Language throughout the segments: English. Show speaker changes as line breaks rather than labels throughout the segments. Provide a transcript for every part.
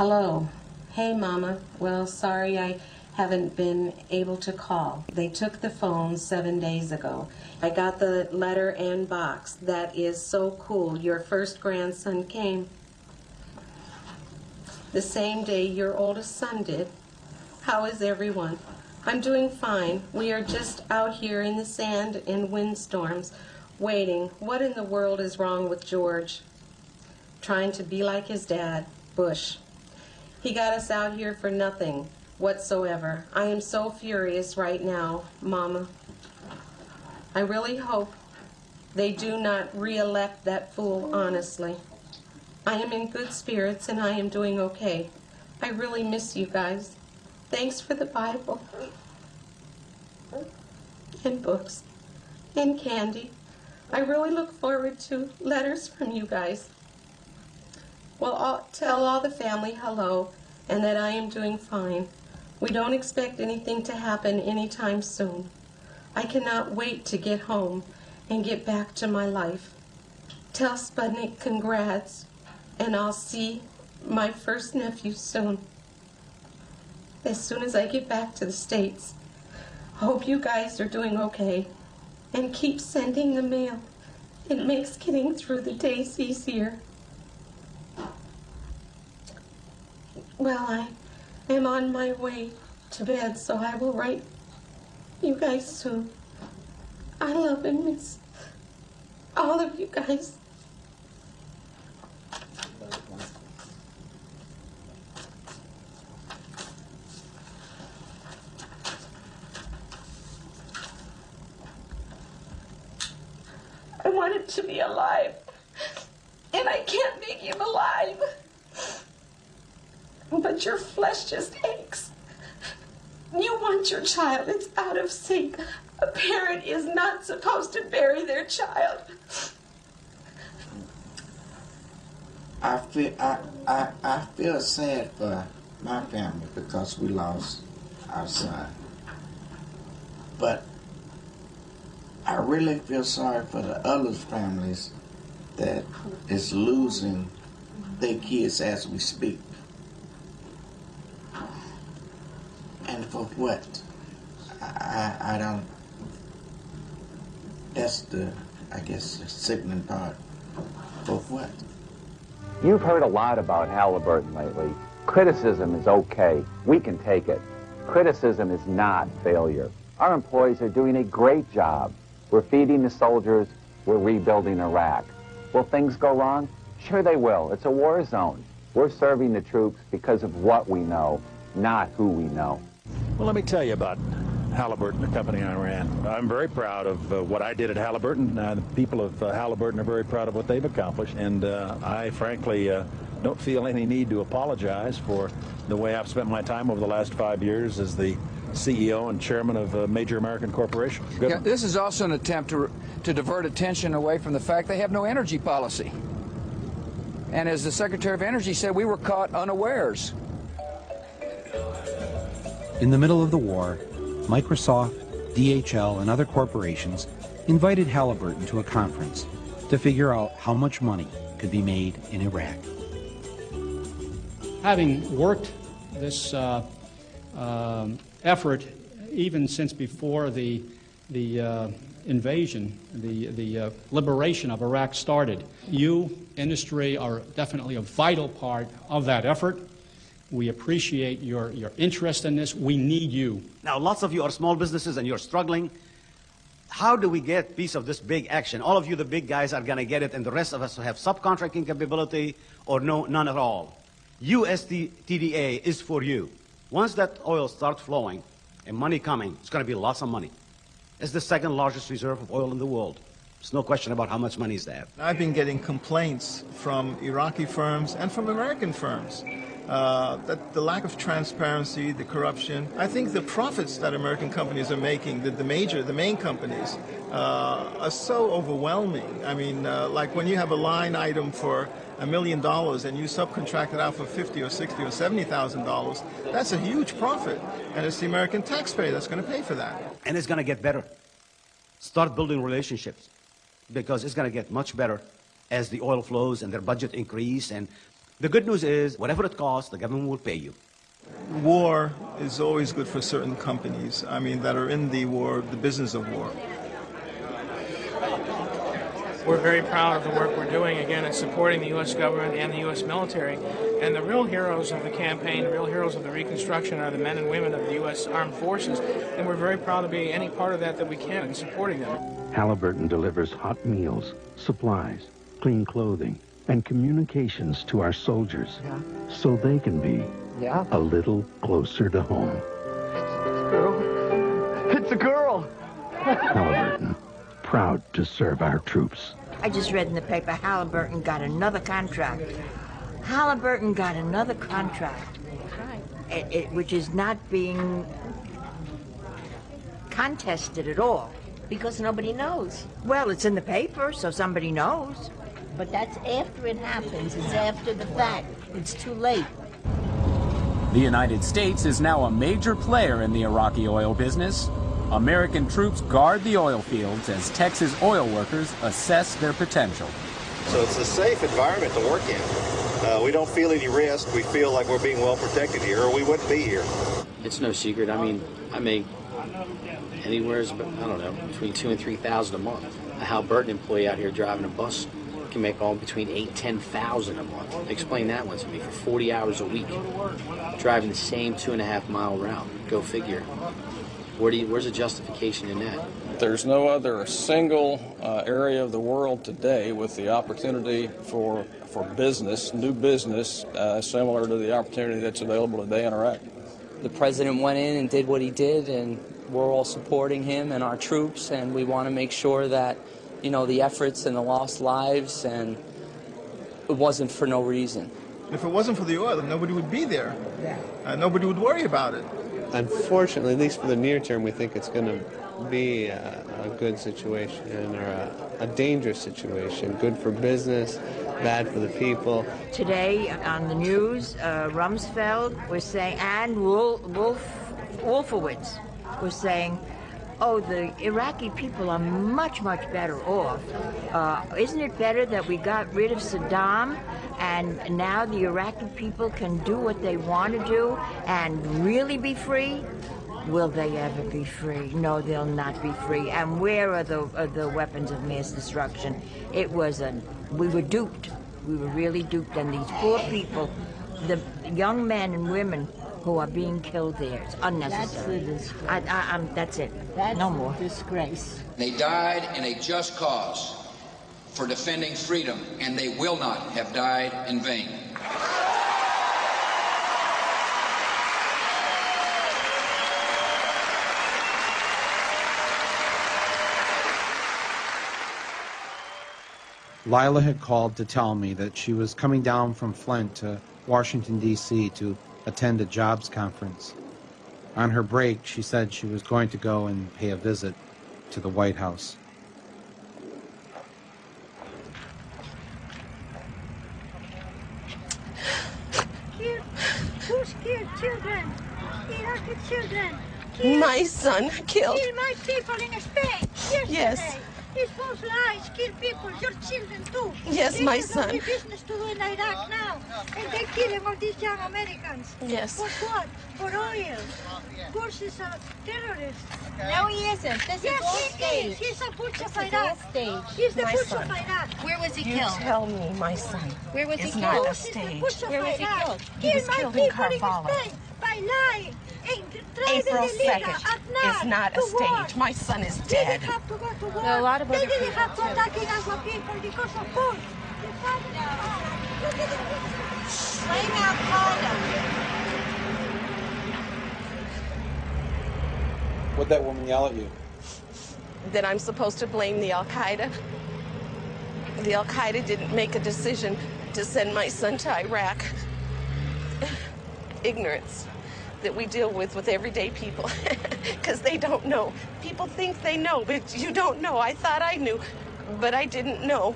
Hello. Hey, Mama. Well, sorry I haven't been able to call. They took the phone 7 days ago. I got the letter and box. That is so cool. Your first grandson came the same day your oldest son did. How is everyone? I'm doing fine. We are just out here in the sand in windstorms, waiting. What in the world is wrong with George? Trying to be like his dad, Bush. He got us out here for nothing whatsoever. I am so furious right now, Mama. I really hope they do not re-elect that fool, honestly. I am in good spirits and I am doing okay. I really miss you guys. Thanks for the Bible and books and candy. I really look forward to letters from you guys. Well, I'll tell all the family hello and that I am doing fine. We don't expect anything to happen anytime soon. I cannot wait to get home and get back to my life. Tell Sputnik congrats, and I'll see my first nephew soon. As soon as I get back to the States. Hope you guys are doing okay. And keep sending the mail. It makes getting through the days easier. Well, I am on my way to bed, so I will write you guys soon. I love and miss all of you guys. I want him to be alive, and I can't make him alive. But your flesh just aches. You want your child, it's out of sync. A parent is not supposed to bury their child.
I feel sad for my family because we lost our son. But I really feel sorry for the other families that is losing their kids as we speak. And for what? I don't, that's the, I guess, the sickening part. For what?
You've heard a lot about Halliburton lately. Criticism is okay. We can take it. Criticism is not failure. Our employees are doing a great job. We're feeding the soldiers. We're rebuilding Iraq. Will things go wrong? Sure they will. It's a war zone. We're serving the troops because of what we know, not who we know.
Well, let me tell you about Halliburton, the company I ran. I'm very proud of what I did at Halliburton. The people of Halliburton are very proud of what they've accomplished, and I frankly don't feel any need to apologize for the way I've spent my time over the last 5 years as the CEO and chairman of a major American corporation.
Yeah, this is also an attempt to divert attention away from the fact they have no energy policy. And as the Secretary of Energy said, we were caught unawares.
In the middle of the war, Microsoft, DHL, and other corporations invited Halliburton to a conference to figure out how much money could be made in Iraq.
Having worked this effort even since before the invasion, the liberation of Iraq started, you, industry, are definitely a vital part of that effort. We appreciate your interest in this. We need you.
Now, lots of you are small businesses and you're struggling. How do we get a piece of this big action? All of you, the big guys, are going to get it, and the rest of us who have subcontracting capability or none at all. USTDA is for you. Once that oil starts flowing and money coming, it's going to be lots of money. It's the second largest reserve of oil in the world. There's no question about how much money is there.
I've been getting complaints from Iraqi firms and from American firms that the lack of transparency, the corruption. I think the profits that American companies are making, the main companies, are so overwhelming. I mean, like when you have a line item for $1 million and you subcontract it out for $50,000 or $60,000 or $70,000, that's a huge profit, and it's the American taxpayer that's going to pay for that.
And it's going to get better. Start building relationships, because it's going to get much better as the oil flows and their budget increase, and The good news is, whatever it costs, the government will pay you.
War is always good for certain companies, I mean, that are in the war, the business of war.
We're very proud of the work we're doing, again, in supporting the U.S. government and the U.S. military. And the real heroes of the campaign, the real heroes of the Reconstruction are the men and women of the U.S. Armed Forces. And we're very proud to be any part of that we can in supporting them.
Halliburton delivers hot meals, supplies, clean clothing, and communications to our soldiers so they can be a little closer to home.
It's a girl!
Halliburton, proud to serve our troops.
I just read in the paper Halliburton got another contract. Halliburton got another contract, which is not being contested at all.
Because nobody knows.
Well, it's in the paper, so somebody knows.
But that's after it happens. It's after the fact. It's too late.
The United States is now a major player in the Iraqi oil business. American troops guard the oil fields as Texas oil workers assess their potential.
So it's a safe environment to work in. We don't feel any risk. We feel like we're being well protected here, or we wouldn't be here.
It's no secret. I mean, I make anywhere, I don't know, between $2,000 and $3,000 a month. A Halliburton employee out here driving a bus can make all between $8,000 and $10,000 a month. Explain that one to me. For 40 hours a week, driving the same 2.5-mile route. Go figure. Where's the justification in that?
There's no other single area of the world today with the opportunity for business, new business, similar to the opportunity that's available today in Iraq.
The president went in and did what he did, and we're all supporting him and our troops, and we want to make sure that, you know, the efforts and the lost lives, and it wasn't for no reason.
If it wasn't for the oil, nobody would be there. Nobody would worry about it.
Unfortunately, at least for the near term, we think it's going to be a good situation or a dangerous situation. Good for business, bad for the people.
Today on the news, Rumsfeld was saying, and Wolfowitz was saying, oh, the Iraqi people are much, much better off. Isn't it better that we got rid of Saddam and now the Iraqi people can do what they want to do and really be free? Will they ever be free? No, they'll not be free. And where are the weapons of mass destruction? We were duped. We were really duped. And these poor people, the young men and women who are being killed there, it's unnecessary.
That's the disgrace.
That's it.
That's
no more.
Disgrace.
They died in a just cause for defending freedom, and they will not have died in vain.
Lila had called to tell me that she was coming down from Flint to Washington, D.C. to attend a jobs conference. On her break, she said she was going to go and pay a visit to the White House.
Who's killed children? Iraqi children.
My son killed.
Killed my people in Spain yesterday.
Yes.
These false lies kill people, your children too.
Yes, my son.
They have business to do in Iraq now, and they killing all these young Americans.
Yes.
For what? For oil. Of course, he's a terrorist.
No, he isn't. This is all
he
staged.
is. He's a butcher of
This is
Iraq.
all staged.
He's the
My
butcher
son.
of Iraq.
Where was he
You
killed?
tell me, my son.
Where was he
It's
killed?
not a
He's the
stage.
butcher of
Where was he
Iraq.
killed?
He was
Kill my
killed in
people
Karbala.
Spain by lying.
April 2nd is not a stage. My son is
They
dead.
didn't have to go to war.
There are a lot of
they
other
didn't
people,
have to
too.
attack our people because of food.
Blame Al-Qaeda.
What'd that woman yell at you?
That I'm supposed to blame the Al-Qaeda. The Al-Qaeda didn't make a decision to send my son to Iraq. Ignorance that we deal with everyday people, because they don't know. People think they know, but you don't know. I thought I knew, but I didn't know.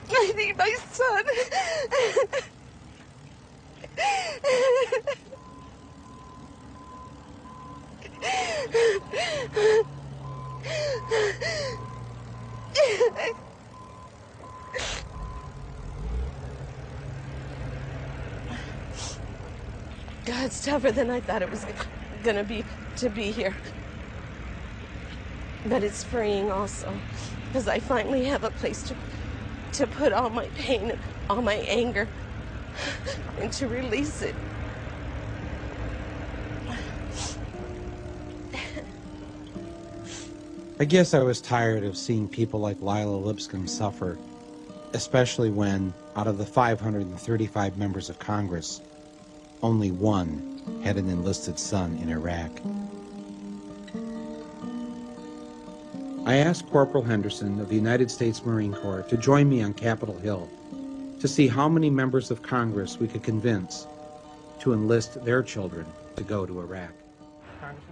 I need my son. God, it's tougher than I thought it was gonna be to be here. But it's freeing also, because I finally have a place to put all my pain and all my anger and to release it.
I guess I was tired of seeing people like Lila Lipscomb suffer, especially when, out of the 535 members of Congress, only one had an enlisted son in Iraq. I asked Corporal Henderson of the United States Marine Corps to join me on Capitol Hill to see how many members of Congress we could convince to enlist their children to go to Iraq.
Congressman?